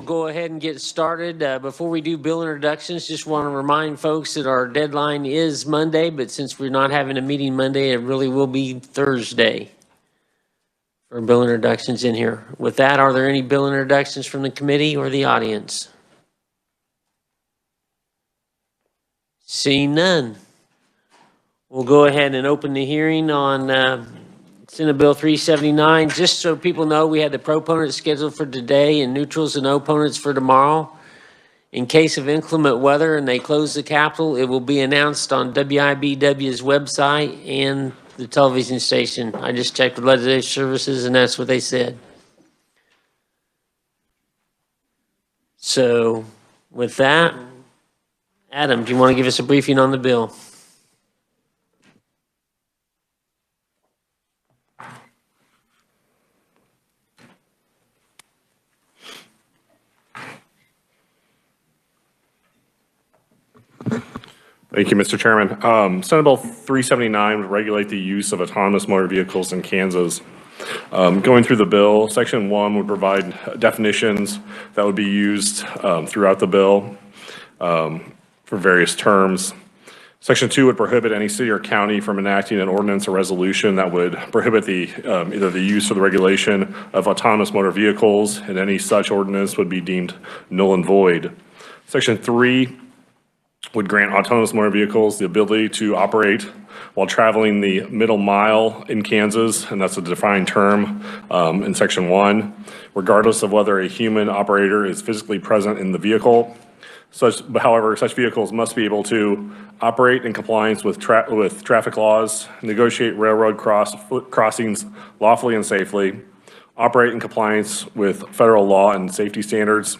go ahead and get started. Before we do bill introductions, just want to remind folks that our deadline is Monday, but since we're not having a meeting Monday, it really will be Thursday for bill introductions in here. With that, are there any bill introductions from the committee or the audience? Seeing none, we'll go ahead and open the hearing on Senate Bill 379. Just so people know, we had the proponents scheduled for today and neutrals and opponents for tomorrow. In case of inclement weather and they close the Capitol, it will be announced on WIBW's website and the television station. I just checked with Legislative Services and that's what they said. So with that, Adam, do you want to give us a briefing on the bill? Thank you, Mr. Chairman. Senate Bill 379 would regulate the use of autonomous motor vehicles in Kansas. Going through the bill, Section 1 would provide definitions that would be used throughout the bill for various terms. Section 2 would prohibit any city or county from enacting an ordinance or resolution that would prohibit the either the use or the regulation of autonomous motor vehicles, and any such ordinance would be deemed null and void. Section 3 would grant autonomous motor vehicles the ability to operate while traveling the middle mile in Kansas, and that's a defined term in Section 1, regardless of whether a human operator is physically present in the vehicle. However, such vehicles must be able to operate in compliance with traffic laws, negotiate railroad crossings lawfully and safely, operate in compliance with federal law and safety standards,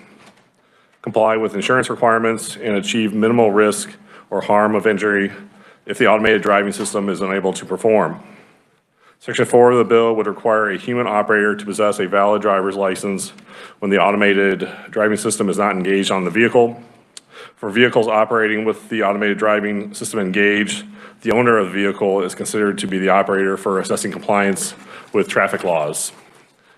comply with insurance requirements, and achieve minimal risk or harm of injury if the automated driving system is unable to perform. Section 4 of the bill would require a human operator to possess a valid driver's license when the automated driving system is not engaged on the vehicle. For vehicles operating with the automated driving system engaged, the owner of the vehicle is considered to be the operator for assessing compliance with traffic laws.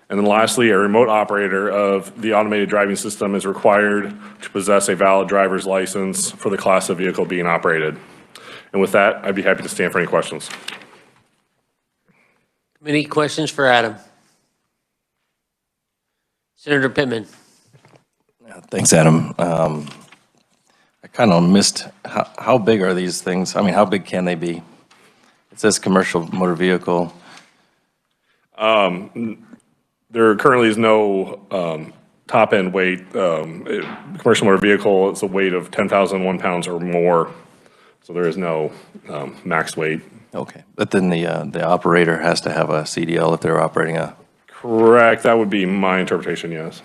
And then lastly, a remote operator of the automated driving system is required to possess a valid driver's license for the class of vehicle being operated. And with that, I'd be happy to stand for any questions. Any questions for Adam? Senator Pittman. Thanks, Adam. I kind of missed how big are these things? I mean, how big can they be? It says commercial motor vehicle. There currently is no top end weight. Commercial motor vehicle is a weight of 10,001 pounds or more. So there is no max weight. Okay, but then the operator has to have a CDL if they're operating a... Correct, that would be my interpretation, yes.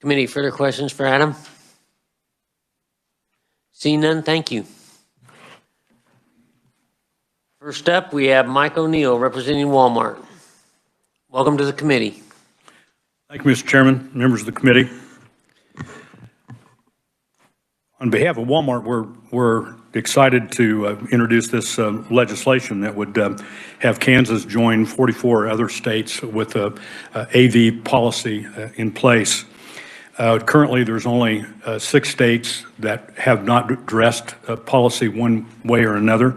Committee, further questions for Adam? Seeing none, thank you. First up, we have Mike O'Neill representing Walmart. Welcome to the committee. Thank you, Mr. Chairman, members of the committee. On behalf of Walmart, we're excited to introduce this legislation that would have Kansas join 44 other states with a AV policy in place. Currently, there's only 6 states that have not addressed policy one way or another.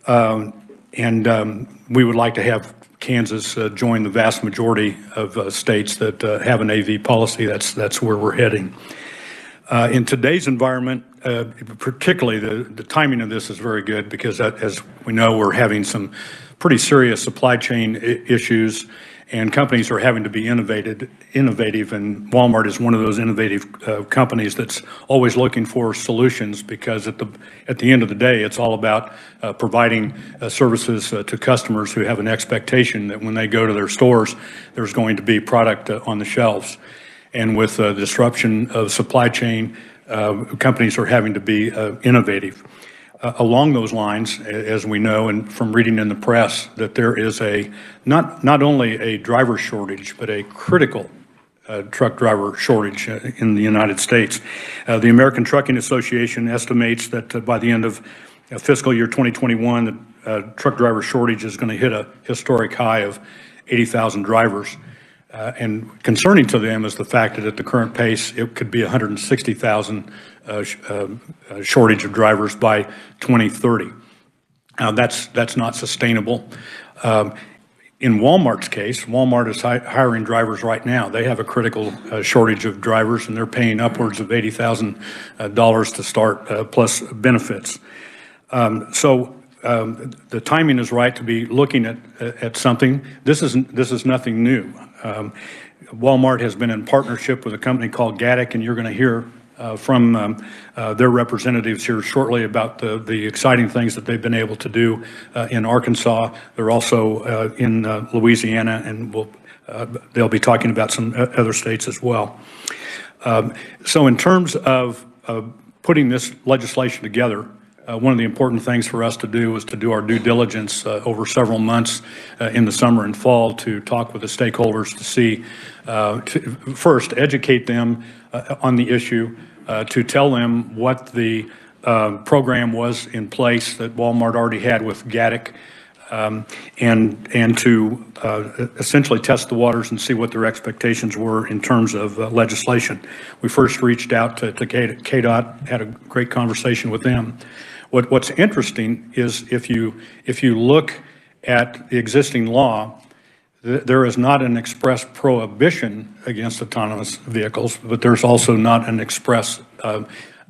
We would like to have Kansas join the vast majority of states that have an AV policy. That's where we're heading. In today's environment, particularly the timing of this is very good because as we know, we're having some pretty serious supply chain issues and companies are having to be innovative, and Walmart is one of those innovative companies that's always looking for solutions because at the end of the day, it's all about providing services to customers who have an expectation that when they go to their stores, there's going to be product on the shelves. And with the disruption of supply chain, companies are having to be innovative. Along those lines, as we know, and from reading in the press, that there is not only a driver shortage, but a critical truck driver shortage in the United States. The American Trucking Association estimates that by the end of fiscal year 2021, the truck driver shortage is going to hit a historic high of 80,000 drivers. And concerning to them is the fact that at the current pace, it could be 160,000 shortage of drivers by 2030. Now, that's not sustainable. In Walmart's case, Walmart is hiring drivers right now. They have a critical shortage of drivers, and they're paying upwards of $80,000 to start, plus benefits. So the timing is right to be looking at something. This is nothing new. Walmart has been in partnership with a company called Gatik, and you're going to hear from their representatives here shortly about the exciting things that they've been able to do in Arkansas. They're also in Louisiana, and they'll be talking about some other states as well. So in terms of putting this legislation together, one of the important things for us to do is to do our due diligence over several months in the summer and fall to talk with the stakeholders to see, first, educate them on the issue, to tell them what the program was in place that Walmart already had with Gatik, and to essentially test the waters and see what their expectations were in terms of legislation. We first reached out to KDOT, had a great conversation with them. What's interesting is if you look at the existing law, there is not an express prohibition against autonomous vehicles, but there's also not an express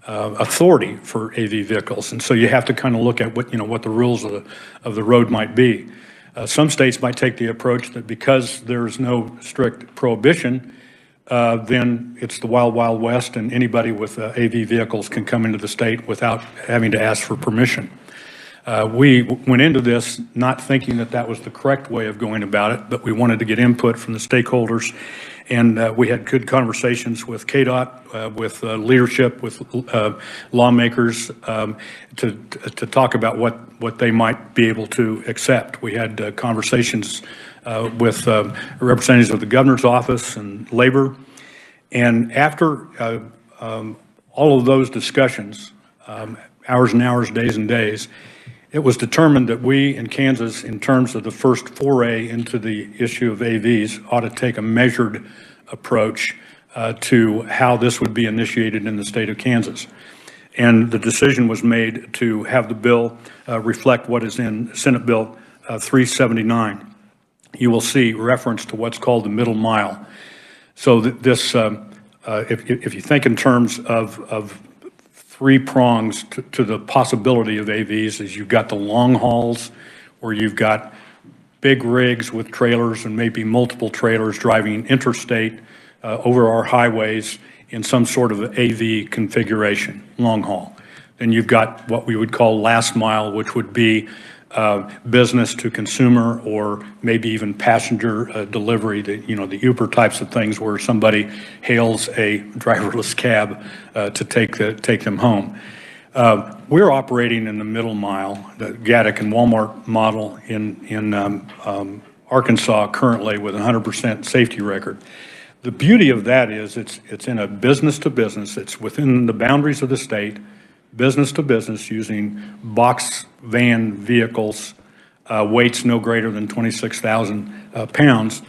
authority for AV vehicles. And so you have to kind of look at what the rules of the road might be. Some states might take the approach that because there's no strict prohibition, then it's the wild, wild west, and anybody with AV vehicles can come into the state without having to ask for permission. We went into this not thinking that was the correct way of going about it, but we wanted to get input from the stakeholders, and we had good conversations with KDOT, with leadership, with lawmakers, to talk about what they might be able to accept. We had conversations with representatives of the governor's office and labor. And after all of those discussions, hours and hours, days and days, it was determined that we in Kansas, in terms of the first foray into the issue of AVs, ought to take a measured approach to how this would be initiated in the state of Kansas. And the decision was made to have the bill reflect what is in Senate Bill 379. You will see reference to what's called the middle mile. So this, if you think in terms of three prongs to the possibility of AVs, is you've got the long hauls, where you've got big rigs with trailers and maybe multiple trailers driving interstate over our highways in some sort of AV configuration, long haul. Then you've got what we would call last mile, which would be business to consumer, or maybe even passenger delivery, the Uber types of things where somebody hails a driverless cab to take them home. We're operating in the middle mile, the Gatik and Walmart model in Arkansas currently with a 100% safety record. The beauty of that is it's in a business to business. It's within the boundaries of the state, business to business, using box van vehicles, weights no greater than 26,000 pounds,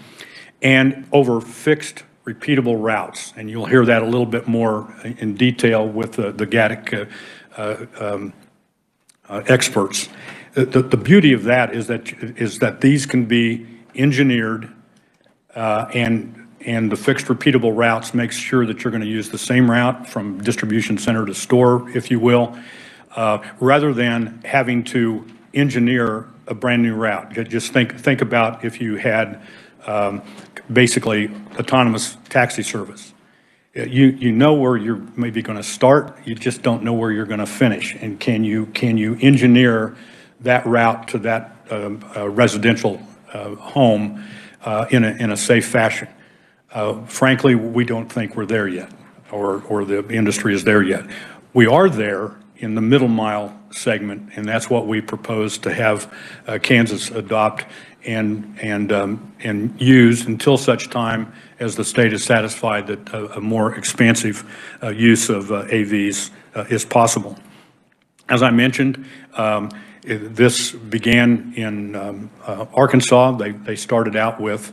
and over fixed repeatable routes. And you'll hear that a little bit more in detail with the Gatik experts. The beauty of that is that these can be engineered, and the fixed repeatable routes makes sure that you're going to use the same route from distribution center to store, if you will, rather than having to engineer a brand new route. Just think about if you had basically autonomous taxi service. You know where you're maybe going to start, you just don't know where you're going to finish. And can you engineer that route to that residential home in a safe fashion? Frankly, we don't think we're there yet, or the industry is there yet. We are there in the middle mile segment, and that's what we propose to have Kansas adopt and use until such time as the state is satisfied that a more expansive use of AVs is possible. As I mentioned, this began in Arkansas. They started out with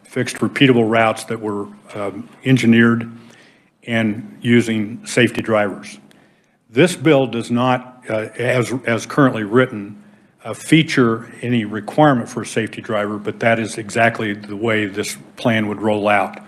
fixed repeatable routes that were engineered and using safety drivers. This bill does not, as currently written, feature any requirement for a safety driver, but that is exactly the way this plan would roll out.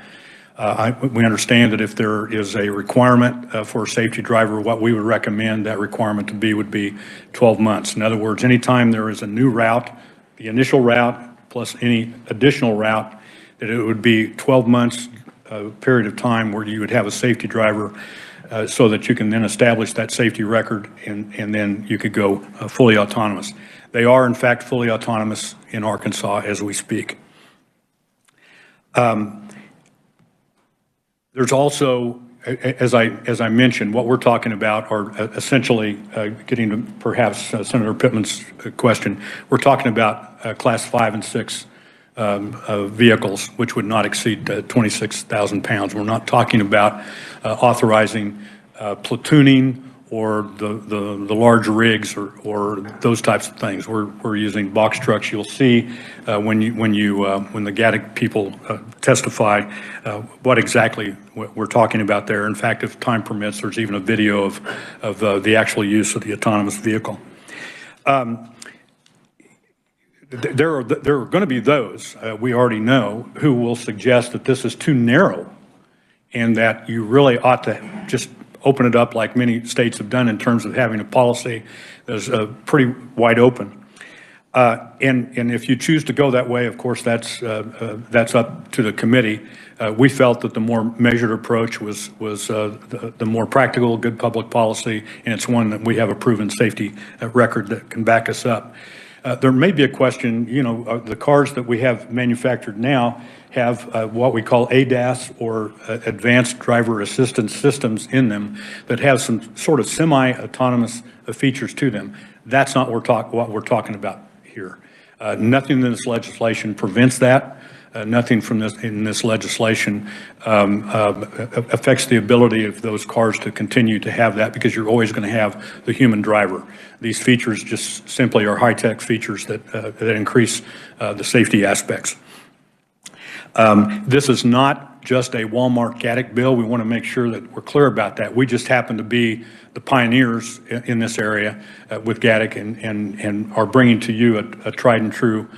We understand that if there is a requirement for a safety driver, what we would recommend that requirement to be would be 12 months. In other words, anytime there is a new route, the initial route plus any additional route, that it would be 12 months period of time where you would have a safety driver so that you can then establish that safety record and then you could go fully autonomous. They are in fact fully autonomous in Arkansas as we speak. There's also, as I mentioned, what we're talking about are essentially getting to perhaps Senator Pittman's question. We're talking about class 5 and 6 vehicles, which would not exceed 26,000 pounds. We're not talking about authorizing platooning or the large rigs or those types of things. We're using box trucks. You'll see when the Gatik people testify what exactly we're talking about there. In fact, if time permits, there's even a video of the actual use of the autonomous vehicle. There are going to be those, we already know, who will suggest that this is too narrow and that you really ought to just open it up like many states have done in terms of having a policy that's pretty wide open. And if you choose to go that way, of course, that's up to the committee. We felt that the more measured approach was the more practical, good public policy, and it's one that we have a proven safety record that can back us up. There may be a question, you know, the cars that we have manufactured now have what we call ADAS or Advanced Driver Assistance Systems in them that have some sort of semi-autonomous features to them. That's not what we're talking about here. Nothing in this legislation prevents that. Nothing in this legislation affects the ability of those cars to continue to have that, because you're always going to have the human driver. These features just simply are high-tech features that increase the safety aspects. This is not just a Walmart Gatik bill. We want to make sure that we're clear about that. We just happen to be the pioneers in this area with Gatik and are bringing to you a tried and true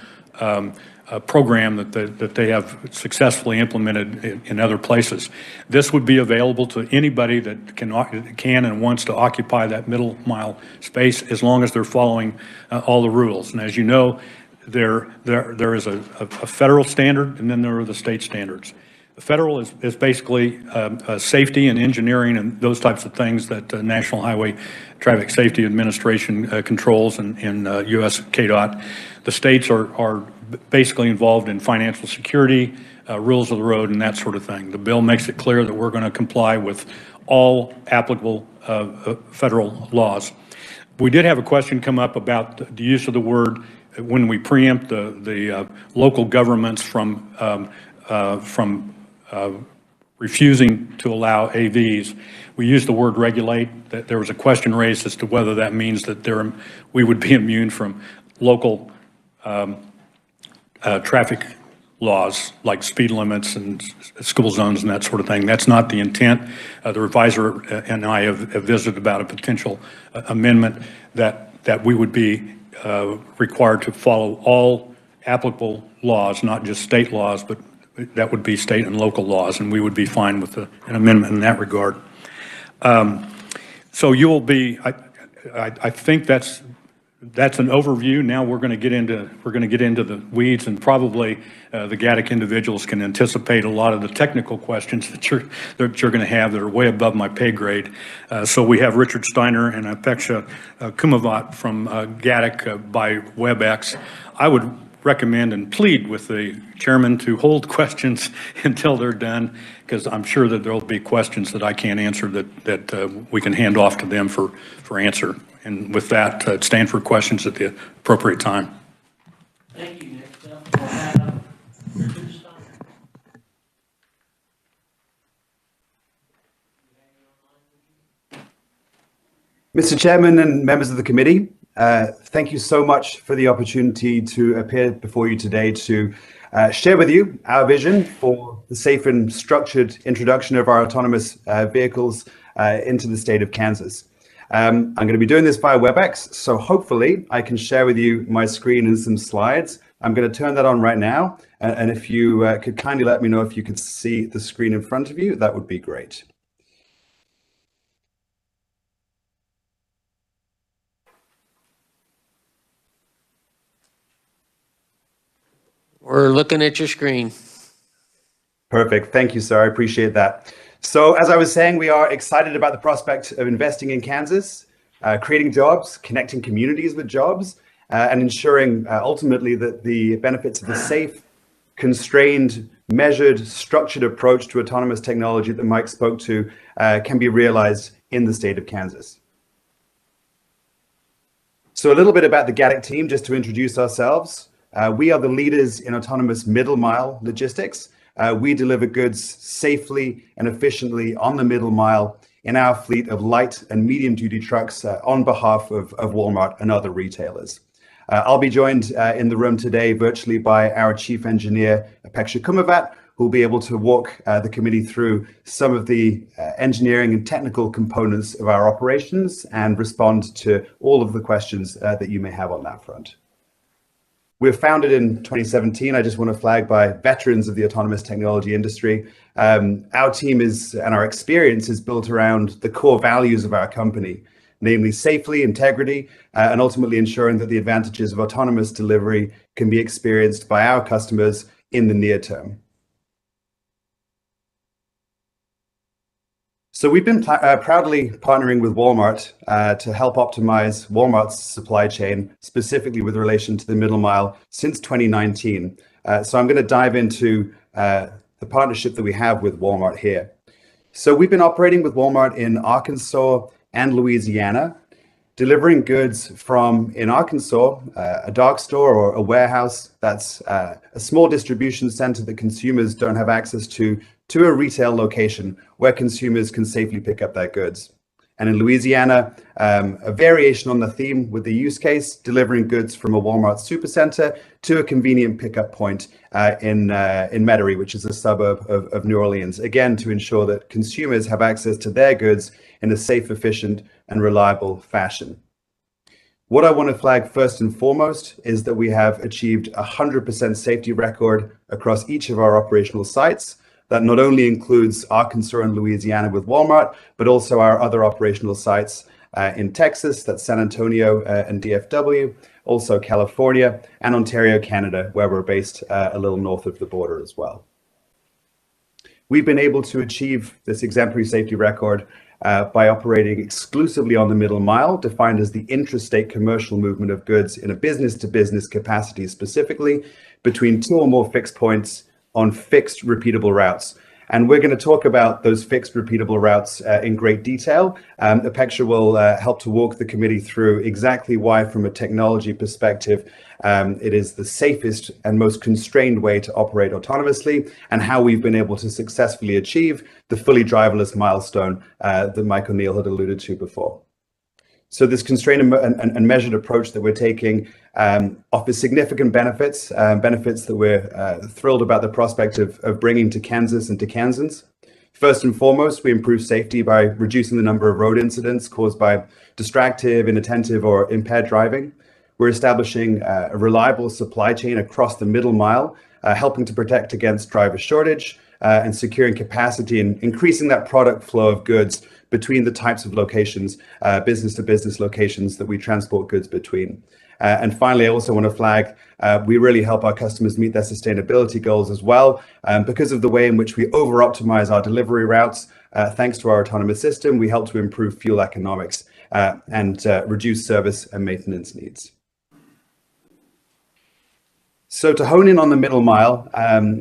program that they have successfully implemented in other places. This would be available to anybody that can and wants to occupy that middle mile space, as long as they're following all the rules. And as you know, there is a federal standard, and then there are the state standards. The federal is basically safety and engineering and those types of things that National Highway Traffic Safety Administration controls and US KDOT. The states are basically involved in financial security, rules of the road, and that sort of thing. The bill makes it clear that we're going to comply with all applicable federal laws. We did have a question come up about the use of the word when we preempt the local governments from refusing to allow AVs. We use the word regulate. That there was a question raised as to whether that means that we would be immune from local traffic laws like speed limits and school zones and that sort of thing. That's not the intent. The revisor and I have visited about a potential amendment that we would be required to follow all applicable laws, not just state laws, but that would be state and local laws, and we would be fine with an amendment in that regard. So you will be, I think that's an overview. Now we're going to get into the weeds, and probably the Gatik individuals can anticipate a lot of the technical questions that you're going to have that are way above my pay grade. So we have Richard Steiner and Apeksha Kumavat from Gatik by WebEx. I would recommend and plead with the chairman to hold questions until they're done, because I'm sure that there'll be questions that I can't answer that we can hand off to them for answer. And with that, stand for questions at the appropriate time. Thank you. Next up, we'll have Richard Steiner. Mr. Chairman and members of the committee, thank you so much for the opportunity to appear before you today to share with you our vision for the safe and structured introduction of our autonomous vehicles into the state of Kansas. I'm going to be doing this via WebEx, so hopefully I can share with you my screen and some slides. I'm going to turn that on right now, and if you could kindly let me know if you could see the screen in front of you, that would be great. We're looking at your screen. Perfect. Thank you, sir. I appreciate that. So as I was saying, we are excited about the prospect of investing in Kansas, creating jobs, connecting communities with jobs, and ensuring ultimately that the benefits of the safe, constrained, measured, structured approach to autonomous technology that Mike spoke to can be realized in the state of Kansas. So a little bit about the Gatik team, just to introduce ourselves. We are the leaders in autonomous middle mile logistics. We deliver goods safely and efficiently on the middle mile in our fleet of light and medium duty trucks on behalf of Walmart and other retailers. I'll be joined in the room today virtually by our chief engineer, Apeksha Kumavat, who will be able to walk the committee through some of the engineering and technical components of our operations and respond to all of the questions that you may have on that front. We were founded in 2017. I just want to flag by veterans of the autonomous technology industry. Our team and our experience is built around the core values of our company, namely safely, integrity, and ultimately ensuring that the advantages of autonomous delivery can be experienced by our customers in the near term. So we've been proudly partnering with Walmart to help optimize Walmart's supply chain, specifically with relation to the middle mile since 2019. So I'm going to dive into the partnership that we have with Walmart here. So we've been operating with Walmart in Arkansas and Louisiana, delivering goods from, in Arkansas, a dark store or a warehouse that's a small distribution center that consumers don't have access to a retail location where consumers can safely pick up their goods. And in Louisiana, a variation on the theme with the use case, delivering goods from a Walmart supercenter to a convenient pickup point in Metairie, which is a suburb of New Orleans, again, to ensure that consumers have access to their goods in a safe, efficient, and reliable fashion. What I want to flag first and foremost is that we have achieved a 100% safety record across each of our operational sites. That not only includes Arkansas and Louisiana with Walmart, but also our other operational sites in Texas, that's San Antonio and DFW, also California and Ontario, Canada, where we're based a little north of the border as well. We've been able to achieve this exemplary safety record by operating exclusively on the middle mile, defined as the intrastate commercial movement of goods in a business-to-business capacity, specifically between two or more fixed points on fixed repeatable routes. And we're going to talk about those fixed repeatable routes in great detail. Apeksha will help to walk the committee through exactly why, from a technology perspective, it is the safest and most constrained way to operate autonomously, and how we've been able to successfully achieve the fully driverless milestone that Mike O'Neill had alluded to before. So this constrained and measured approach that we're taking offers significant benefits, benefits that we're thrilled about the prospect of bringing to Kansas and to Kansans. First and foremost, we improve safety by reducing the number of road incidents caused by distracted, inattentive, or impaired driving. We're establishing a reliable supply chain across the middle mile, helping to protect against driver shortage and securing capacity and increasing that product flow of goods between the types of locations, business-to-business locations that we transport goods between. And finally, I also want to flag, we really help our customers meet their sustainability goals as well. Because of the way in which we over-optimize our delivery routes, thanks to our autonomous system, we help to improve fuel economics and reduce service and maintenance needs. So to hone in on the middle mile,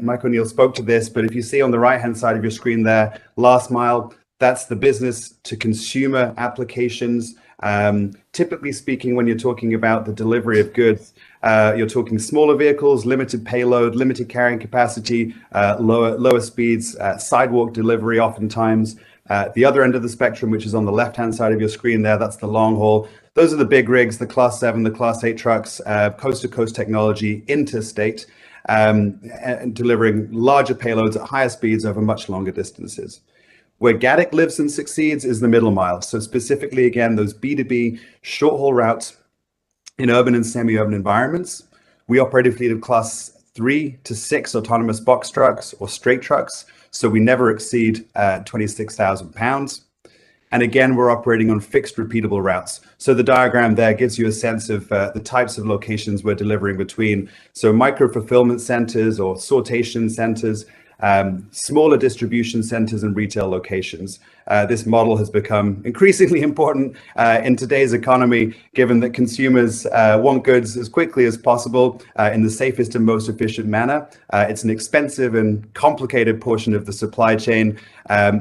Mike O'Neill spoke to this, but if you see on the right-hand side of your screen there, last mile, that's the business to consumer applications. Typically speaking, when you're talking about the delivery of goods, you're talking smaller vehicles, limited payload, limited carrying capacity, lower speeds, sidewalk delivery oftentimes. The other end of the spectrum, which is on the left-hand side of your screen there, that's the long haul. Those are the big rigs, the Class 7, the Class 8 trucks, coast-to-coast technology, interstate. and delivering larger payloads at higher speeds over much longer distances. Where Gatik lives and succeeds is the middle mile. So specifically, again, those B2B short-haul routes in urban and semi-urban environments. We operate a fleet of class 3 to 6 autonomous box trucks or straight trucks, so we never exceed 26,000 pounds. And again, we're operating on fixed repeatable routes. So the diagram there gives you a sense of the types of locations we're delivering between. So micro fulfillment centers or sortation centers, smaller distribution centers and retail locations. This model has become increasingly important in today's economy, given that consumers want goods as quickly as possible in the safest and most efficient manner. It's an expensive and complicated portion of the supply chain,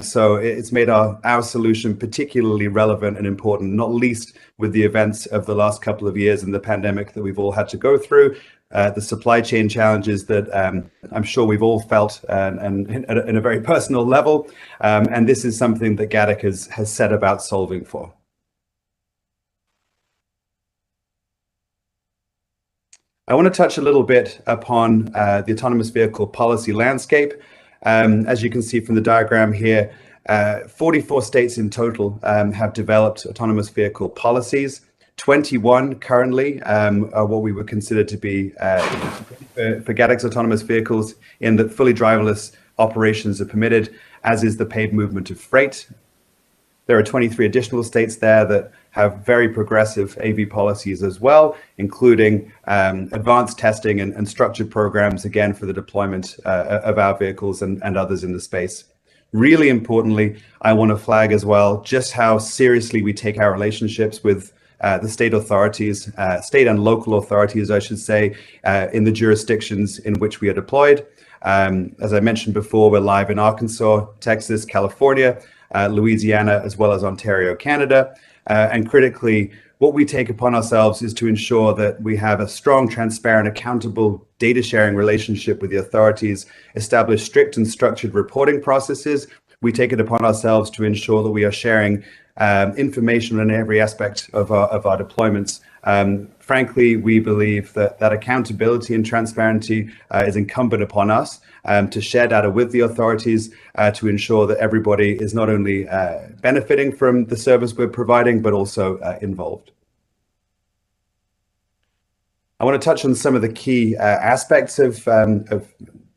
so it's made our solution particularly relevant and important, not least with the events of the last couple of years and the pandemic that we've all had to go through. The supply chain challenges that I'm sure we've all felt and in a very personal level. And this is something that Gatik has set about solving for. I want to touch a little bit upon the autonomous vehicle policy landscape. As you can see from the diagram here, 44 states in total have developed autonomous vehicle policies. 21 currently are what we would consider to be for Gatik's autonomous vehicles, in that fully driverless operations are permitted, as is the paid movement of freight. There are 23 additional states there that have very progressive AV policies as well, including advanced testing and structured programs, again, for the deployment of our vehicles and others in the space. Really importantly, I want to flag as well just how seriously we take our relationships with the state authorities, state and local authorities, I should say, in the jurisdictions in which we are deployed. As I mentioned before, we're live in Arkansas, Texas, California, Louisiana, as well as Ontario, Canada. And critically, what we take upon ourselves is to ensure that we have a strong, transparent, accountable data sharing relationship with the authorities, establish strict and structured reporting processes. We take it upon ourselves to ensure that we are sharing information in every aspect of our deployments. Frankly, we believe that accountability and transparency is incumbent upon us to share data with the authorities to ensure that everybody is not only benefiting from the service we're providing, but also involved. I want to touch on some of the key aspects of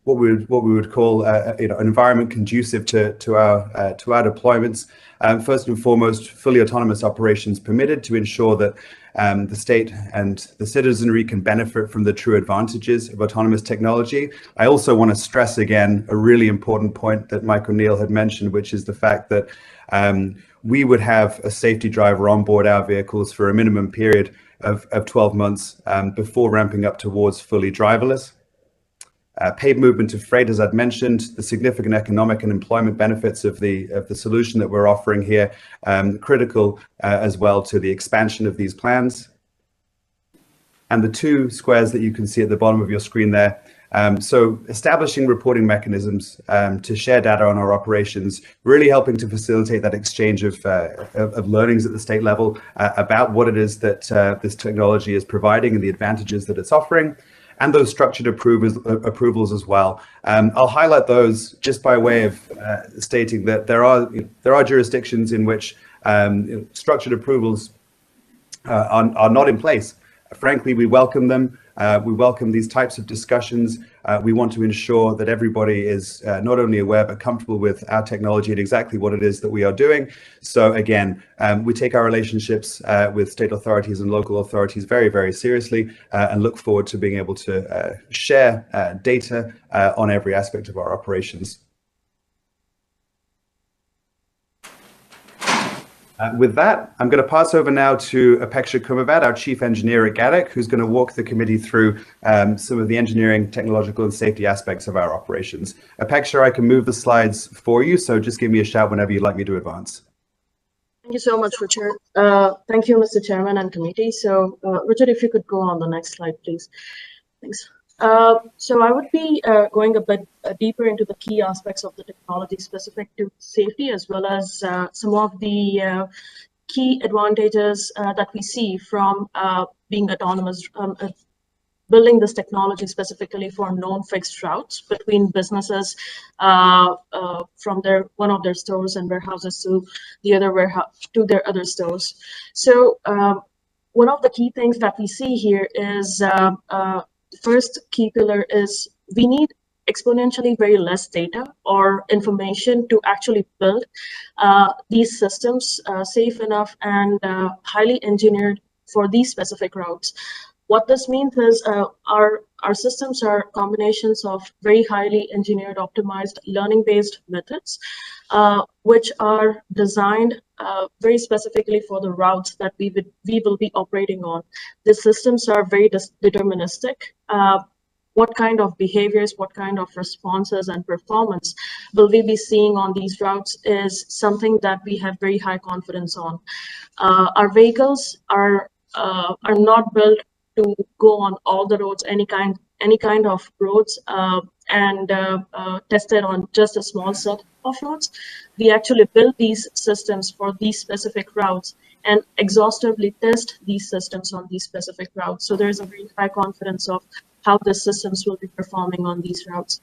what we would call an environment conducive to our deployments. First and foremost, fully autonomous operations permitted to ensure that the state and the citizenry can benefit from the true advantages of autonomous technology. I also want to stress again a really important point that Mike O'Neill had mentioned, which is the fact that we would have a safety driver on board our vehicles for a minimum period of 12 months before ramping up towards fully driverless. Paid movement of freight, as I've mentioned, the significant economic and employment benefits of the solution that we're offering here, critical as well to the expansion of these plans. And the two squares that you can see at the bottom of your screen there. So establishing reporting mechanisms to share data on our operations, really helping to facilitate that exchange of learnings at the state level about what it is that this technology is providing and the advantages that it's offering. And those structured approvals as well. I'll highlight those just by way of stating that there are jurisdictions in which structured approvals are not in place. Frankly, we welcome them. We welcome these types of discussions. We want to ensure that everybody is not only aware but comfortable with our technology and exactly what it is that we are doing. So again, we take our relationships with state authorities and local authorities very, very seriously and look forward to being able to share data on every aspect of our operations. With that, I'm going to pass over now to Apeksha Kumavad, our Chief Engineer at Gatik, who's going to walk the committee through some of the engineering, technological, and safety aspects of our operations. Apeksha, I can move the slides for you, so just give me a shout whenever you'd like me to advance. Thank you so much, Richard. Thank you, Mr. Chairman and committee. So, Richard, if you could go on the next slide, please. Thanks. So I would be going a bit deeper into the key aspects of the technology specific to safety, as well as some of the key advantages that we see from being autonomous, building this technology specifically for known fixed routes between businesses from one of their stores and warehouses to the other warehouse to their other stores. So one of the key things that we see here is the first key pillar is we need exponentially very less data or information to actually build these systems safe enough and highly engineered for these specific routes. What this means is our systems are combinations of very highly engineered, optimized, learning-based methods, which are designed very specifically for the routes that we will be operating on. The systems are very deterministic. What kind of behaviors, what kind of responses and performance will we be seeing on these routes is something that we have very high confidence on. Our vehicles are not built to go on all the roads, any kind of roads, and tested on just a small set of roads. We actually build these systems for these specific routes and exhaustively test these systems on these specific routes. So there's a very high confidence of how the systems will be performing on these routes.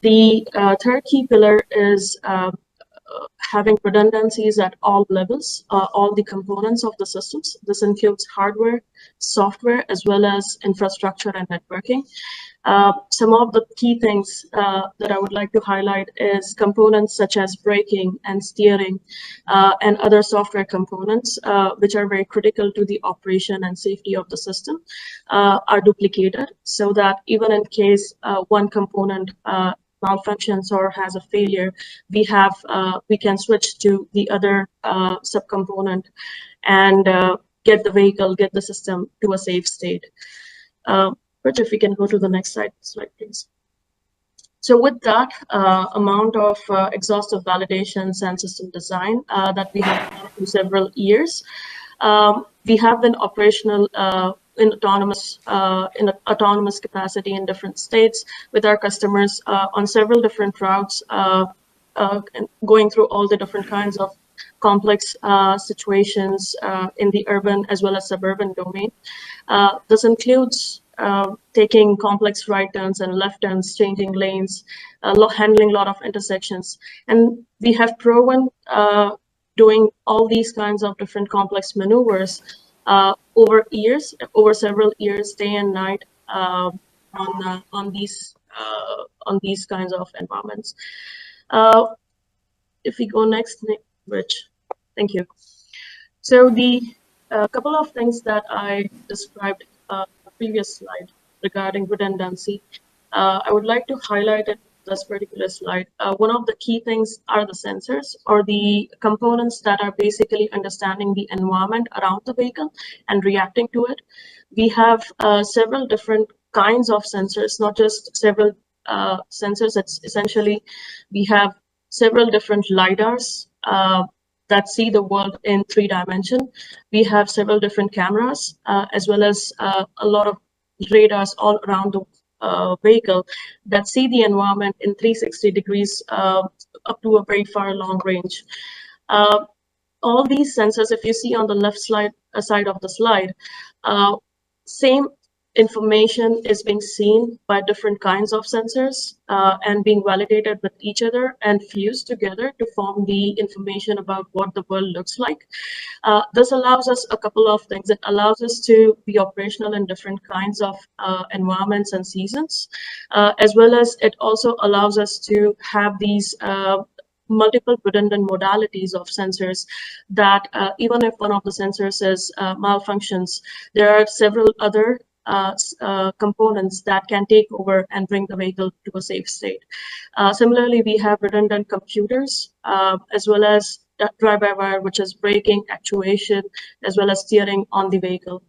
The third key pillar is having redundancies at all levels, all the components of the systems. This includes hardware, software, as well as infrastructure and networking. Some of the key things that I would like to highlight is components such as braking and steering and other software components, which are very critical to the operation and safety of the system, are duplicated so that even in case one component malfunctions or has a failure, we can switch to the other subcomponent and get the system to a safe state. Rich, if we can go to the next slide, please. So with that amount of exhaustive validations and system design that we have done for several years, we have been operational in autonomous capacity in different states with our customers on several different routes, going through all the different kinds of complex situations in the urban as well as suburban domain. This includes taking complex right turns and left turns, changing lanes, handling a lot of intersections. And we have proven doing all these kinds of different complex maneuvers over several years, day and night, on these kinds of environments. If we go next, Rich, thank you. So the couple of things that I described the previous slide regarding redundancy, I would like to highlight it this particular slide. One of the key things are the sensors or the components that are basically understanding the environment around the vehicle and reacting to it. We have several different kinds of sensors, not just several sensors. It's essentially, we have several different LiDARs that see the world in 3 dimensions. We have several different cameras, as well as a lot of radars all around the vehicle that see the environment in 360 degrees up to a very far long range. All these sensors, if you see on the left side of the slide, same information is being seen by different kinds of sensors and being validated with each other and fused together to form the information about what the world looks like. This allows us a couple of things. It allows us to be operational in different kinds of environments and seasons, as well as it also allows us to have these multiple redundant modalities of sensors that even if one of the sensors is malfunctions, there are several other components that can take over and bring the vehicle to a safe state. Similarly, we have redundant computers as well as drive-by-wire, which is braking, actuation, as well as steering on the vehicle.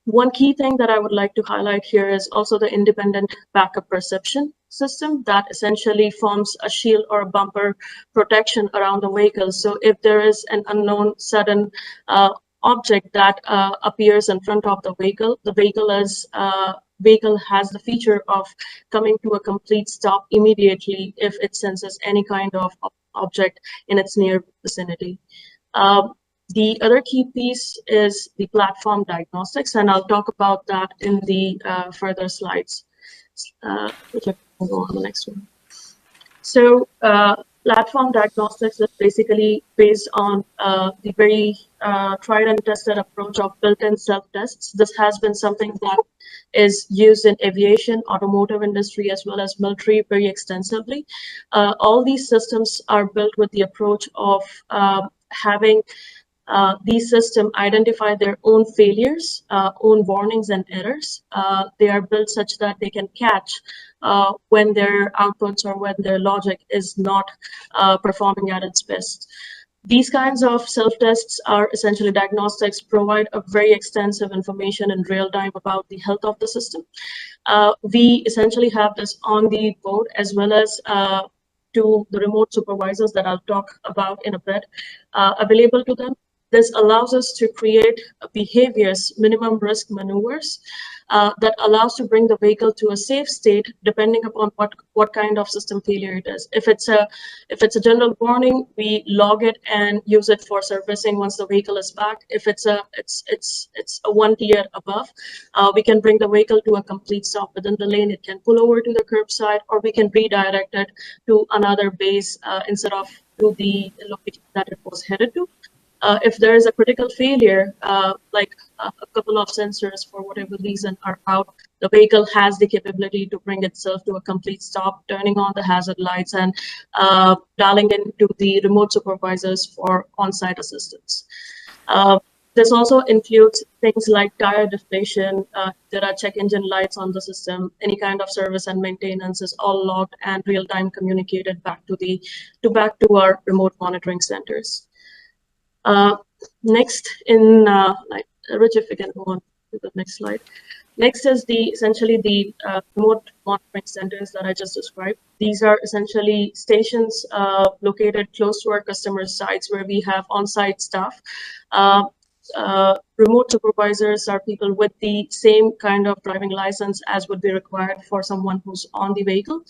One key thing that I would like to highlight here is also the independent backup perception system that essentially forms a shield or a bumper protection around the vehicle. So if there is an unknown sudden object that appears in front of the vehicle has the feature of coming to a complete stop immediately if it senses any kind of object in its near vicinity. The other key piece is the platform diagnostics, and I'll talk about that in the further slides, which I can go on the next one. So platform diagnostics is basically based on the very tried and tested approach of built-in self-tests. This has been something that is used in aviation, automotive industry, as well as military very extensively. All these systems are built with the approach of having these systems identify their own failures, own warnings and errors. They are built such that they can catch when their outputs or when their logic is not performing at its best. These kinds of self-tests are essentially diagnostics, provide a very extensive information in real time about the health of the system. We essentially have this on the board as well as to the remote supervisors that I'll talk about in a bit, available to them. This allows us to create behaviors, minimum risk maneuvers, that allows to bring the vehicle to a safe state depending upon what kind of system failure it is. If it's a general warning, we log it and use it for servicing once the vehicle is back. If it's a one tier above, we can bring the vehicle to a complete stop within the lane. It can pull over to the curbside, or we can redirect it to another base instead of to the location that it was headed to. If there is a critical failure, like a couple of sensors for whatever reason are out, the vehicle has the capability to bring itself to a complete stop, turning on the hazard lights and dialing into the remote supervisors for on-site assistance. This also includes things like tire deflation. There are check engine lights on the system. Any kind of service and maintenance is all logged and real-time communicated back to our remote monitoring centers. Next, Rich, if we can go on to the next slide. Next is essentially the remote monitoring centers that I just described. These are essentially stations located close to our customer sites where we have on-site staff. Remote supervisors are people with the same kind of driving license as would be required for someone who's on the vehicle,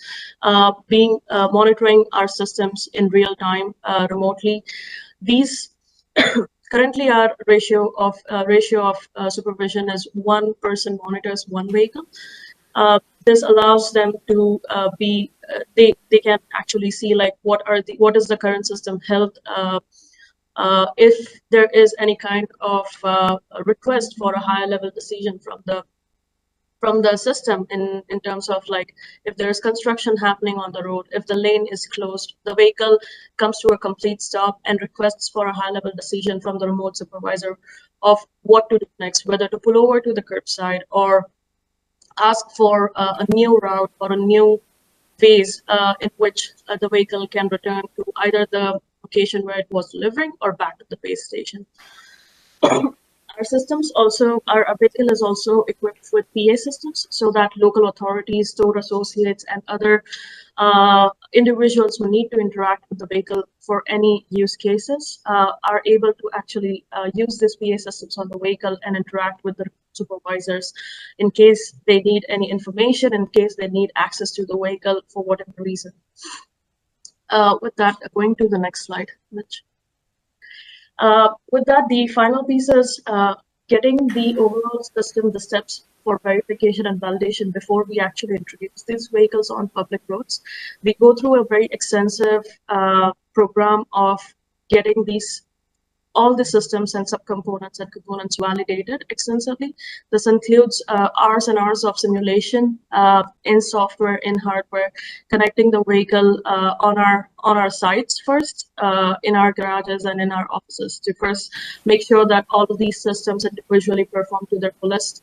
monitoring our systems in real time remotely. These currently our ratio of supervision is one person monitors one vehicle. This allows them to they can actually see like what is the current system health. If there is any kind of request for a higher level decision from the system in terms of like if there's construction happening on the road, if the lane is closed, the vehicle comes to a complete stop and requests for a high level decision from the remote supervisor of what to do next, whether to pull over to the curbside or ask for a new route or a new phase in which the vehicle can return to either the location where it was delivering or back to the base station. Our systems also, our vehicle is also equipped with PA systems so that local authorities, store associates, and other individuals who need to interact with the vehicle for any use cases are able to actually use these PA systems on the vehicle and interact with the supervisors in case they need any information, in case they need access to the vehicle for whatever reason. With that, going to the next slide, Mitch. With that, the final piece is getting the overall system, the steps for verification and validation before we actually introduce these vehicles on public roads. We go through a very extensive program of getting all the systems and subcomponents and components validated extensively. This includes hours and hours of simulation in software, in hardware, connecting the vehicle on our sites first, in our garages and in our offices to first make sure that all of these systems individually perform to their fullest.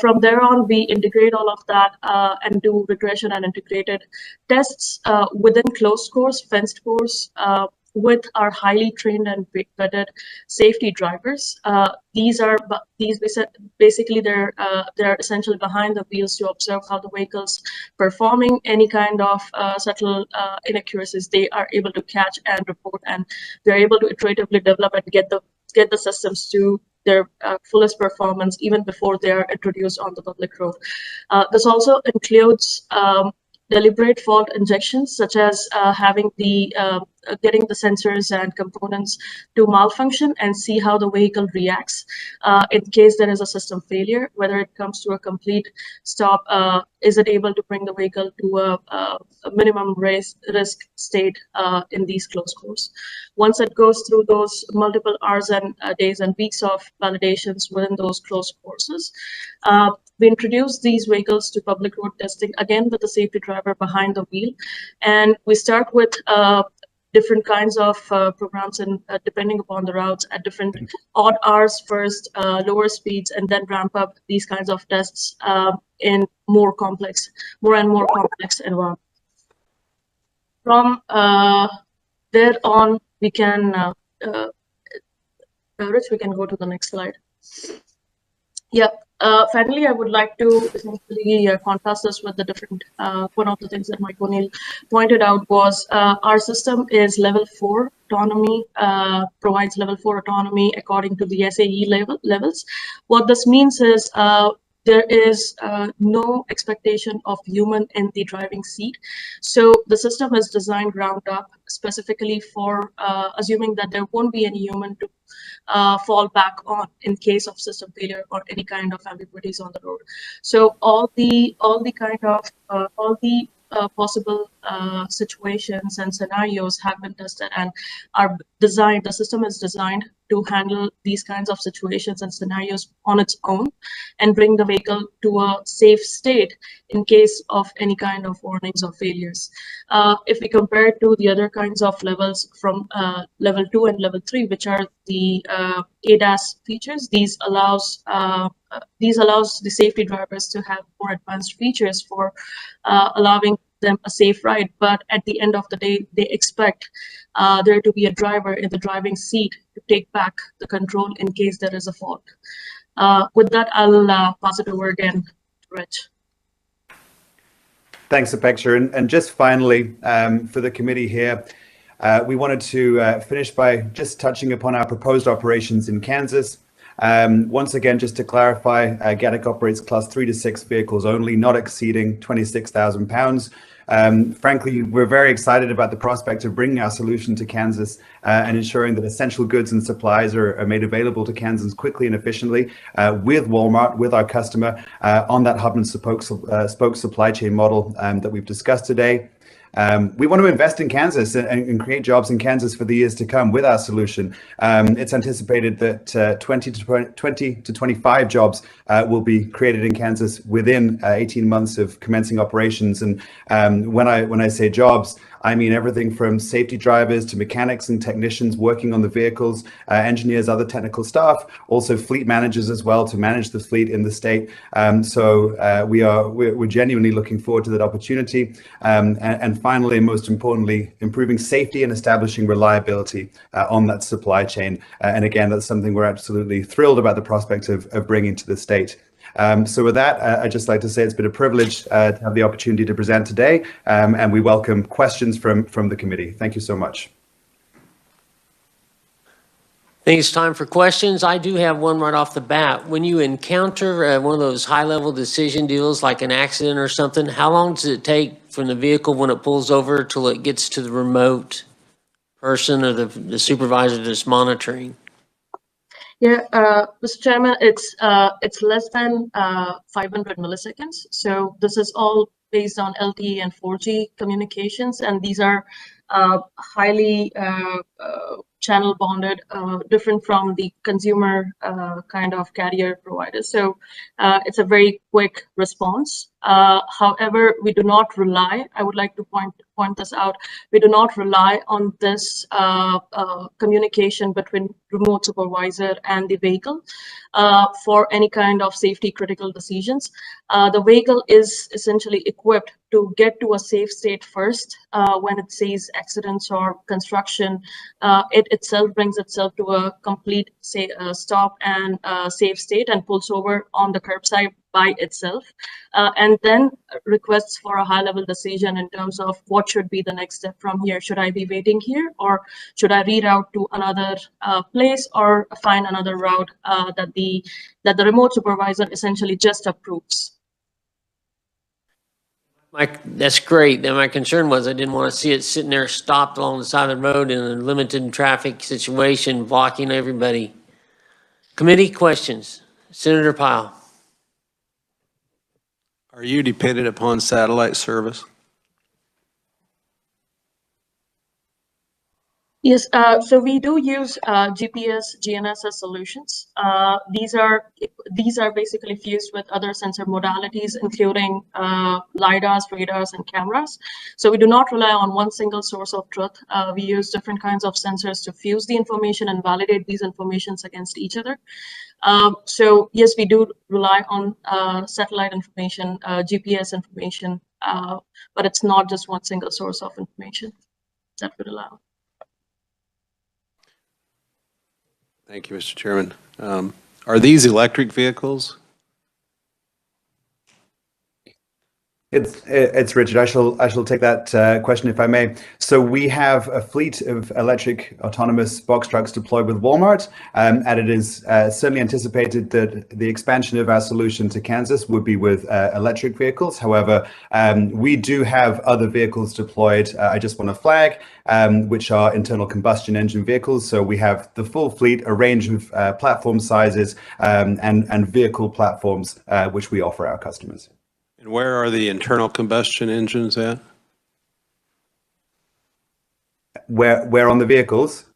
From there on, we integrate all of that and do regression and integrated tests within closed course, fenced course, with our highly trained and vetted safety drivers. These basically they're essentially behind the wheels to observe how the vehicle's performing. Any kind of subtle inaccuracies they are able to catch and report, and they're able to iteratively develop and get the systems to their fullest performance even before they are introduced on the public road. This also includes deliberate fault injections, such as having getting the sensors and components to malfunction and see how the vehicle reacts in case there is a system failure, whether it comes to a complete stop, is it able to bring the vehicle to a minimum risk state in these closed course. Once it goes through those multiple hours and days and weeks of validations within those closed courses, we introduce these vehicles to public road testing, again with the safety driver behind the wheel. And we start with different kinds of programs, and depending upon the routes, at different odd hours first, lower speeds, and then ramp up these kinds of tests in more and more complex environments. From there on, we can, Rich, we can go to the next slide. Yeah. Finally, I would like to essentially contrast this with the different, one of the things that Mike O'Neill pointed out was our system is level 4 autonomy, provides level 4 autonomy according to the SAE levels. What this means is there is no expectation of human in the driving seat. So the system is designed ground up specifically for assuming that there won't be any human to fall back on in case of system failure or any kind of ambiguities on the road. So all the possible situations and scenarios have been tested and are designed. The system is designed to handle these kinds of situations and scenarios on its own and bring the vehicle to a safe state in case of any kind of warnings or failures. If we compare it to the other kinds of levels from level 2 and level 3, which are the ADAS features, these allows the safety drivers to have more advanced features for allowing them a safe ride. But at the end of the day, they expect there to be a driver in the driving seat to take back the control in case there is a fault. With that, I'll pass it over again to Rich. Thanks, Apeksha. And just finally, for the committee here, we wanted to finish by just touching upon our proposed operations in Kansas. Once again, just to clarify, Gatik operates class 3 to 6 vehicles only, not exceeding 26,000 pounds. Frankly, we're very excited about the prospect of bringing our solution to Kansas and ensuring that essential goods and supplies are made available to Kansans quickly and efficiently with Walmart, with our customer, on that hub and spoke supply chain model that we've discussed today. We want to invest in Kansas and create jobs in Kansas for the years to come with our solution. It's anticipated that 20 to 25 jobs will be created in Kansas within 18 months of commencing operations. And when I say jobs, I mean everything from safety drivers to mechanics and technicians working on the vehicles, engineers, other technical staff, also fleet managers as well to manage the fleet in the state. So we're genuinely looking forward to that opportunity. And finally, and most importantly, improving safety and establishing reliability on that supply chain. And again, that's something we're absolutely thrilled about the prospect of bringing to the state. So with that, I'd just like to say it's been a privilege to have the opportunity to present today, and we welcome questions from the committee. Thank you so much. I think it's time for questions. I do have one right off the bat. When you encounter one of those high-level decision deals like an accident or something, how long does it take from the vehicle when it pulls over till it gets to the remote person or the supervisor that's monitoring? Yeah, Mr. Chairman, it's less than 500 milliseconds. So this is all based on LTE and 4G communications, and these are highly channel bonded, different from the consumer kind of carrier providers. So it's a very quick response. However, we do not rely, I would like to point this out, we do not rely on this communication between remote supervisor and the vehicle for any kind of safety critical decisions. The vehicle is essentially equipped to get to a safe state first. When it sees accidents or construction, it itself brings itself to a complete stop and safe state and pulls over on the curbside by itself, and then requests for a high-level decision in terms of what should be the next step from here. Should I be waiting here, or should I reroute to another place, or find another route that the remote supervisor essentially just approves? That's great. Then my concern was I didn't want to see it sitting there stopped along the side of the road in a limited traffic situation, blocking everybody. Committee questions. Senator Pyle. Are you dependent upon satellite service? Yes, so we do use GPS, GNSS solutions. These are basically fused with other sensor modalities, including LiDARs, radars, and cameras. So we do not rely on one single source of truth. We use different kinds of sensors to fuse the information and validate these informations against each other. So yes, we do rely on satellite information, GPS information, but it's not just one single source of information that we rely on. Thank you, Mr. Chairman. Are these electric vehicles? It's Richard. I shall take that question if I may. So we have a fleet of electric autonomous box trucks deployed with Walmart, and it is certainly anticipated that the expansion of our solution to Kansas would be with electric vehicles. However, we do have other vehicles deployed. I just want to flag, which are internal combustion engine vehicles. So we have the full fleet, a range of platform sizes and vehicle platforms which we offer our customers. And where are the internal combustion engines at? Where on the vehicles?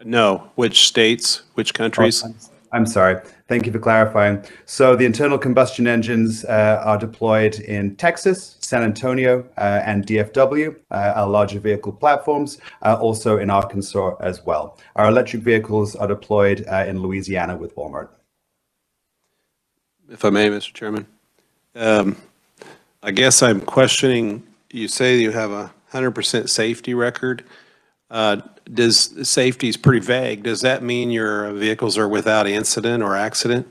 No, which states, which countries? Oh, I'm sorry. Thank you for clarifying. So the internal combustion engines are deployed in Texas, San Antonio, and DFW, our larger vehicle platforms, also in Arkansas as well. Our electric vehicles are deployed in Louisiana with Walmart. If I may, Mr. Chairman. I guess I'm questioning, you say you have a 100% safety record. Safety is pretty vague. Does that mean your vehicles are without incident or accident?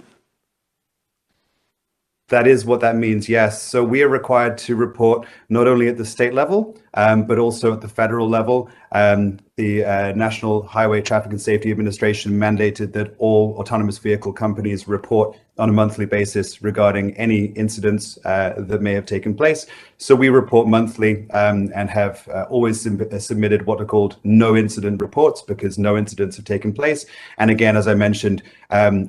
That is what that means, yes. So we are required to report not only at the state level, but also at the federal level. The National Highway Traffic and Safety Administration mandated that all autonomous vehicle companies report on a monthly basis regarding any incidents that may have taken place. So we report monthly and have always submitted what are called no incident reports because no incidents have taken place. And again, as I mentioned,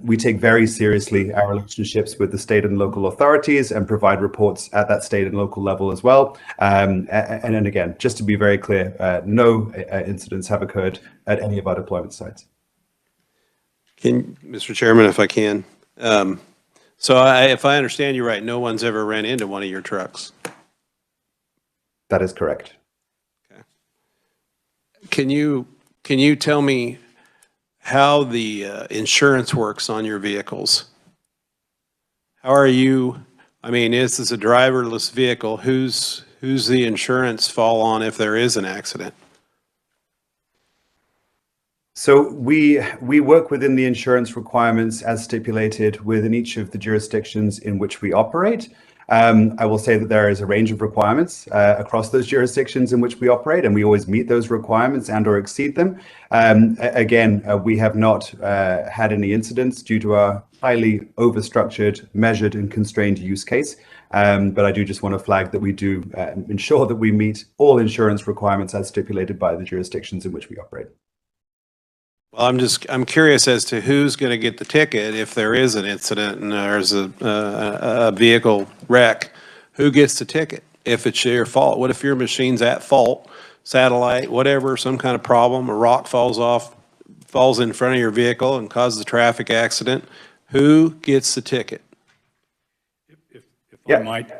we take very seriously our relationships with the state and local authorities and provide reports at that state and local level as well. And then again, just to be very clear, no incidents have occurred at any of our deployment sites. Mr. Chairman, if I can. So if I understand you right, no one's ever ran into one of your trucks? That is correct. Okay. Can you tell me how the insurance works on your vehicles? How are you, I mean, this is a driverless vehicle. Who's the insurance fall on if there is an accident? So we work within the insurance requirements as stipulated within each of the jurisdictions in which we operate. I will say that there is a range of requirements across those jurisdictions in which we operate, and we always meet those requirements and or exceed them. Again, we have not had any incidents due to our highly overstructured, measured and constrained use case. But I do just want to flag that we do ensure that we meet all insurance requirements as stipulated by the jurisdictions in which we operate. Well, I'm curious as to who's going to get the ticket if there is an incident and there's a vehicle wreck. Who gets the ticket if it's your fault? What if your machine's at fault, satellite, whatever, some kind of problem, a rock falls in front of your vehicle and causes a traffic accident? Who gets the ticket? If I might.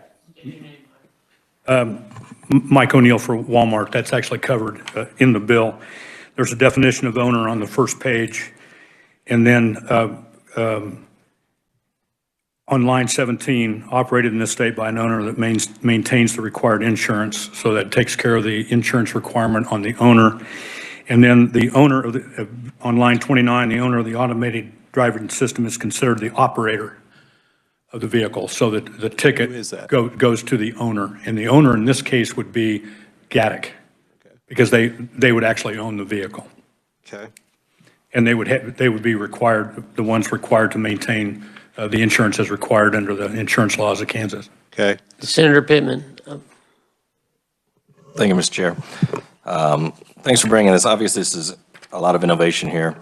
Mike O'Neill for Walmart. That's actually covered in the bill. There's a definition of owner on the first page. And then on line 17, operated in this state by an owner that maintains the required insurance. So that takes care of the insurance requirement on the owner. And then the owner of on line 29, the owner of the automated driving system is considered the operator of the vehicle. So that the ticket goes to the owner. And the owner in this case would be Gatik. Because they would actually own the vehicle. Okay. And they would be required, the ones required to maintain the insurance as required under the insurance laws of Kansas. Okay. Senator Pittman. Thank you, Mr. Chair. Thanks for bringing this. Obviously, this is a lot of innovation here.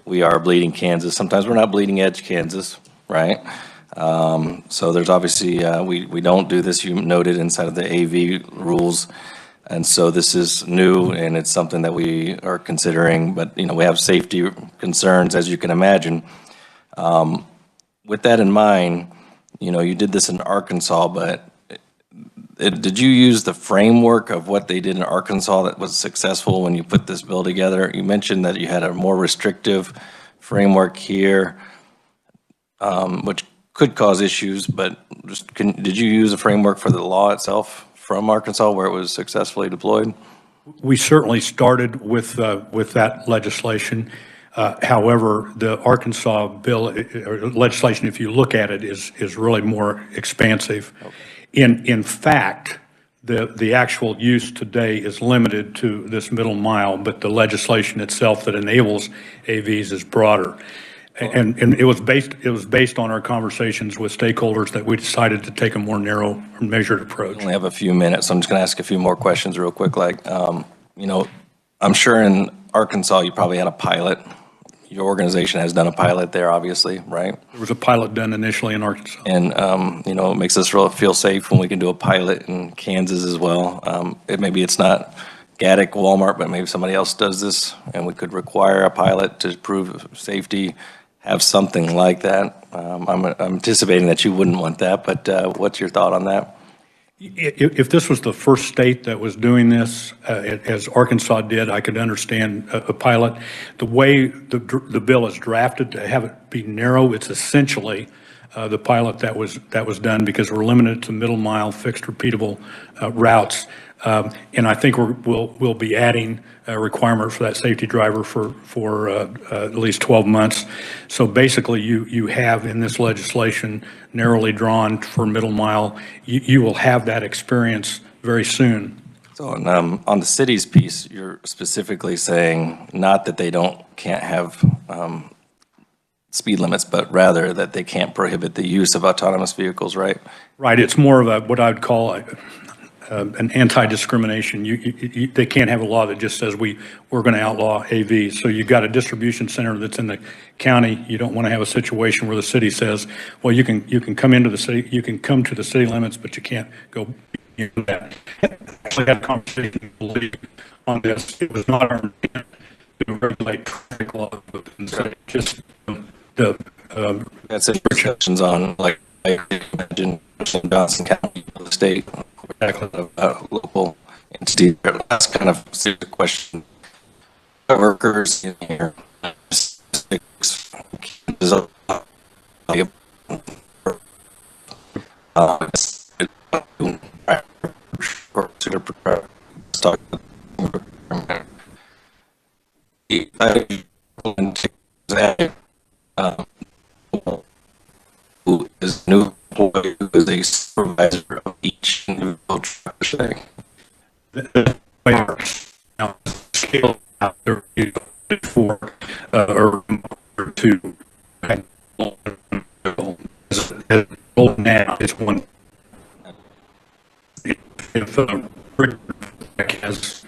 We are bleeding Kansas. Sometimes we're not bleeding edge Kansas, right? So there's obviously, we don't do this, you noted, inside of the AV rules. And so this is new, and it's something that we are considering, but, you know, we have safety concerns, as you can imagine. With that in mind, you know, you did this in Arkansas, but did you use the framework of what they did in Arkansas that was successful when you put this bill together? You mentioned that you had a more restrictive framework here, which could cause issues, but just did you use a framework for the law itself from Arkansas where it was successfully deployed? We certainly started with that legislation. However, the Arkansas bill, or legislation, if you look at it, is really more expansive. Okay. In fact, the actual use today is limited to this middle mile, but the legislation itself that enables AVs is broader. And it was based on our conversations with stakeholders that we decided to take a more narrow, measured approach. We only have a few minutes, so I'm just going to ask a few more questions real quick. Like, you know, I'm sure in Arkansas you probably had a pilot. Your organization has done a pilot there, obviously, right? There was a pilot done initially in Arkansas. And, you know, it makes us feel safe when we can do a pilot in Kansas as well. Maybe it's not Gatik, Walmart, but maybe somebody else does this, and we could require a pilot to prove safety, have something like that. I'm anticipating that you wouldn't want that, but what's your thought on that? If this was the first state that was doing this, as Arkansas did, I could understand a pilot. The way the bill is drafted, to have it be narrow, it's essentially the pilot that was done, because we're limited to middle mile fixed repeatable routes. And I think we'll be adding a requirement for that safety driver for at least 12 months. So basically, you have in this legislation narrowly drawn for middle mile. You will have that experience very soon. So on the city's piece, you're specifically saying not that they can't have speed limits, but rather that they can't prohibit the use of autonomous vehicles, right? Right. It's more of what I would call an anti-discrimination. They can't have a law that just says we're going to outlaw AVs. So you've got a distribution center that's in the county. You don't want to have a situation where the city says, well, you can come into the city, you can come to the city limits, but you can't go beyond that. I actually had a conversation on this. It was not our intent to regulate traffic laws, but just the that's restrictions on, like I imagine Johnson County, the state, local entity. That's kind of the question. Workers in here. Who is new employee, who is a supervisor of each individual truck thing. Now, scale out there for or two. Now it's one. If has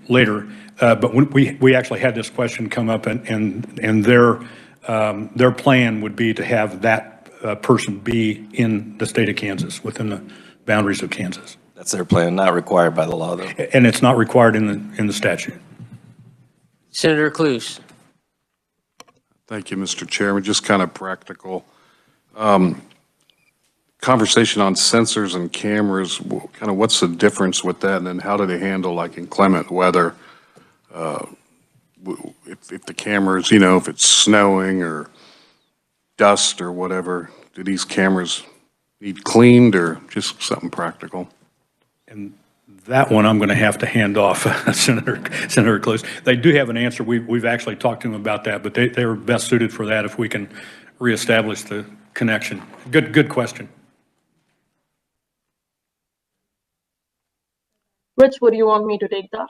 later, but when we actually had this question come up, and their plan would be to have that person be in the state of Kansas, within the boundaries of Kansas. That's their plan, not required by the law, though. And it's not required in the statute. Senator Cluse. Thank you, Mr. Chairman. Just kind of practical. Conversation on sensors and cameras, kind of what's the difference with that, and then how do they handle like inclement weather? If the cameras, you know, if it's snowing or dust or whatever, do these cameras need cleaned or just something practical? And that one I'm going to have to hand off, Senator Clues. They do have an answer. We've actually talked to them about that, but they're best suited for that if we can reestablish the connection. Good question. Rich, would you want me to take that?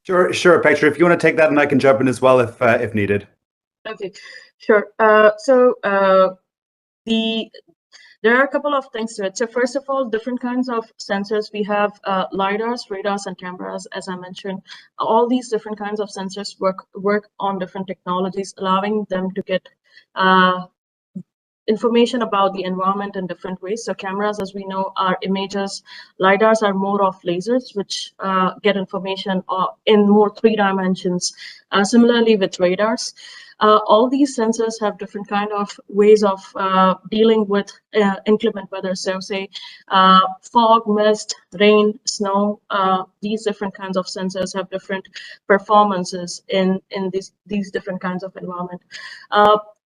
Sure, Petra. If you want to take that, and I can jump in as well if needed. Okay, sure. There are a couple of things to it. So first of all, different kinds of sensors. We have LiDARs, radars, and cameras, as I mentioned. All these different kinds of sensors work on different technologies, allowing them to get information about the environment in different ways. So cameras, as we know, are images. LiDARs are more of lasers, which get information in more 3 dimensions. Similarly with radars. All these sensors have different kind of ways of dealing with inclement weather. So say fog, mist, rain, snow, these different kinds of sensors have different performances in these different kinds of environment.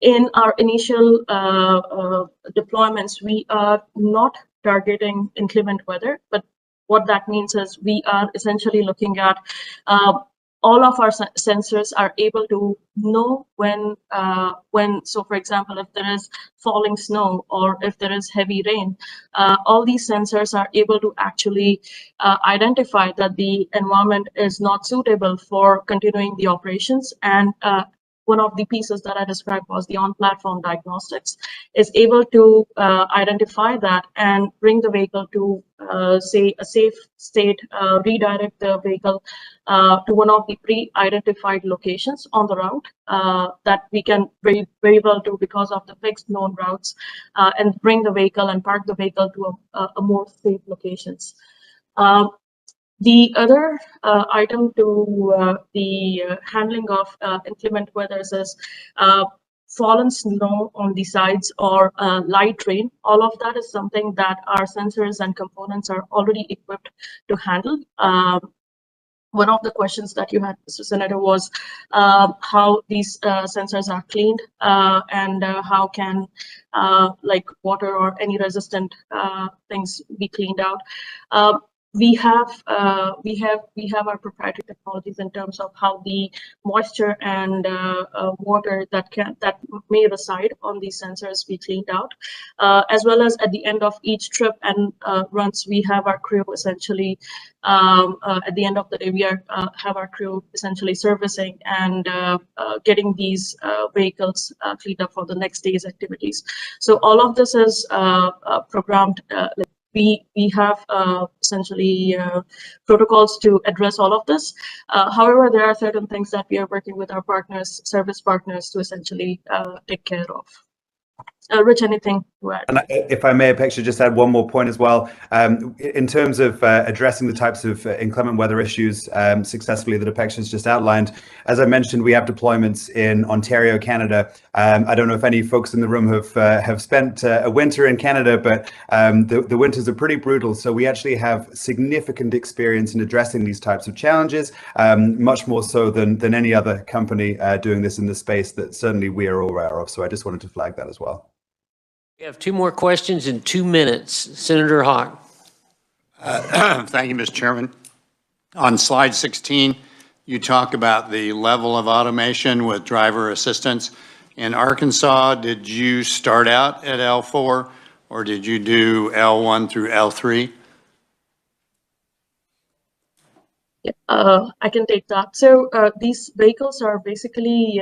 In our initial deployments, we are not targeting inclement weather, but what that means is we are essentially looking at all of our sensors are able to know when, so for example, if there is falling snow or if there is heavy rain, all these sensors are able to actually identify that the environment is not suitable for continuing the operations. And one of the pieces that I described was the on-platform diagnostics, is able to identify that and bring the vehicle to, say, a safe state, redirect the vehicle to one of the pre-identified locations on the route that we can very well do because of the fixed known routes, and bring the vehicle and park the vehicle to a more safe locations. The other item to the handling of inclement weather is fallen snow on the sides or light rain. All of that is something that our sensors and components are already equipped to handle. One of the questions that you had, Mr. Senator, was how these sensors are cleaned and how can like water or any resistant things be cleaned out. We have our proprietary technologies in terms of how the moisture and water that may reside on these sensors be cleaned out, as well as at the end of each trip and runs, we have our crew essentially at the end of the day we have our crew essentially servicing and getting these vehicles cleaned up for the next day's activities. So all of this is programmed. We have essentially protocols to address all of this. However, there are certain things that we are working with our partners, service partners, to essentially take care of. Rich, anything to add? And if I may, Apeksha, just add one more point as well. In terms of addressing the types of inclement weather issues successfully that Apeksha has just outlined, as I mentioned, we have deployments in Ontario, Canada. I don't know if any folks in the room have spent a winter in Canada, but the winters are pretty brutal. So we actually have significant experience in addressing these types of challenges, much more so than any other company doing this in the space that certainly we are all aware of. So I just wanted to flag that as well. We have 2 more questions in 2 minutes. Senator Hawk. Thank you, Mr. Chairman. On slide 16, you talk about the level of automation with driver assistance. In Arkansas, did you start out at L4 or did you do L1 through L3? I can take that. So these vehicles are basically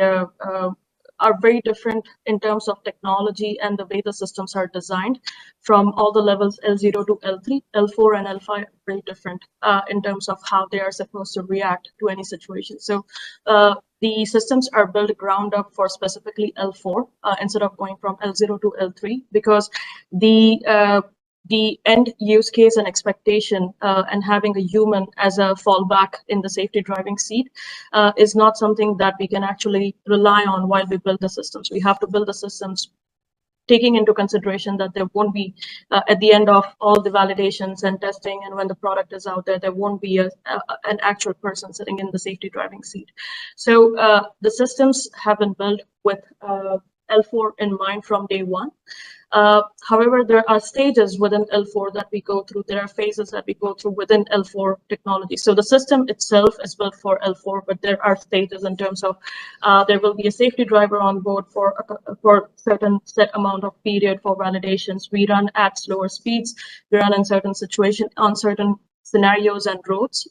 are very different in terms of technology and the way the systems are designed from all the levels L0 to L3, L4 and L5 are very different in terms of how they are supposed to react to any situation. So the systems are built ground up for specifically L4 instead of going from L0 to L3 because the end use case and expectation and having a human as a fallback in the safety driving seat is not something that we can actually rely on while we build the systems. We have to build the systems taking into consideration that there won't be, at the end of all the validations and testing and when the product is out there, there won't be an actual person sitting in the safety driving seat. So the systems have been built with L4 in mind from day one. However, there are stages within L4 that we go through. There are phases that we go through within L4 technology. So the system itself is built for L4, but there are stages in terms of there will be a safety driver on board for certain set amount of period for validations. We run at slower speeds. We run in certain situations on certain scenarios and roads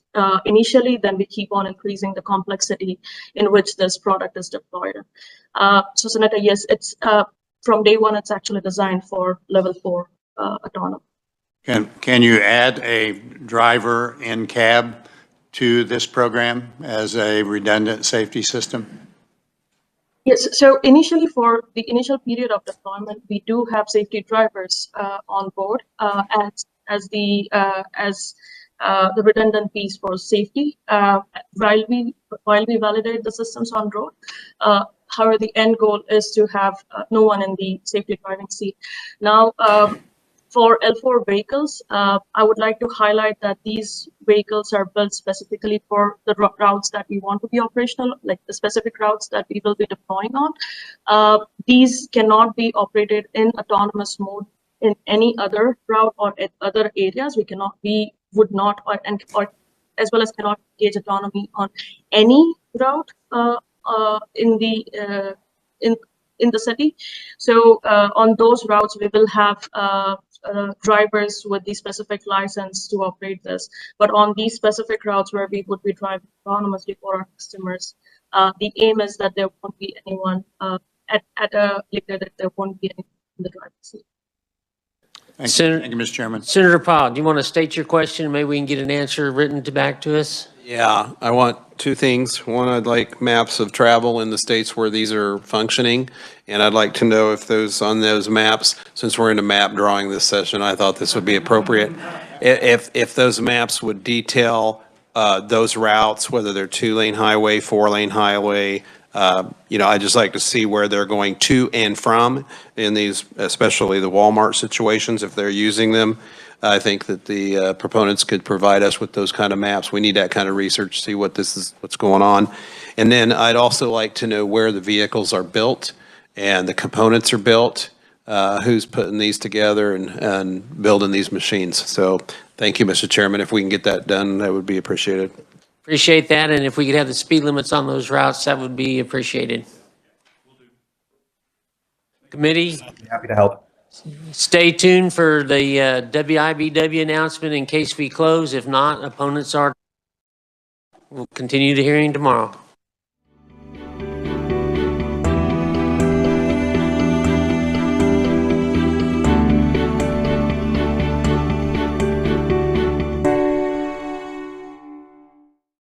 initially, then we keep on increasing the complexity in which this product is deployed. So Senator, yes, it's from day one, it's actually designed for level 4 autonomy. Can you add a driver in cab to this program as a redundant safety system? Yes, so initially for the initial period of deployment, we do have safety drivers on board as the redundant piece for safety while we validate the systems on road. However, the end goal is to have no one in the safety driving seat. Now, for L4 vehicles, I would like to highlight that these vehicles are built specifically for the routes that we want to be operational, like the specific routes that we will be deploying on. These cannot be operated in autonomous mode in any other route or at other areas. Would not, or as well as cannot engage autonomy on any route in the city. So on those routes, we will have drivers with the specific license to operate this. But on these specific routes where we would be driving autonomously for our customers, the aim is that there won't be anyone there won't be anyone in the driver's seat. Thank you, Mr. Chairman. Senator Powell, do you want to state your question? Maybe we can get an answer written back to us. Yeah, I want two things. One, I'd like maps of travel in the states where these are functioning, and I'd like to know if on those maps, since we're in a map drawing this session, I thought this would be appropriate. If those maps would detail those routes, whether they're 2-lane highway, 4-lane highway, I'd just like to see where they're going to and from in these, especially the Walmart situations, if they're using them. I think that the proponents could provide us with those kind of maps. We need that kind of research, see what's going on. And then I'd also like to know where the vehicles are built and the components are built, who's putting these together and building these machines. So thank you, Mr. Chairman. If we can get that done, that would be appreciated. Appreciate that, and if we could have the speed limits on those routes, that would be appreciated. Committee? Happy to help. Stay tuned for the WIBW announcement in case we close. If not, opponents we'll continue the hearing tomorrow.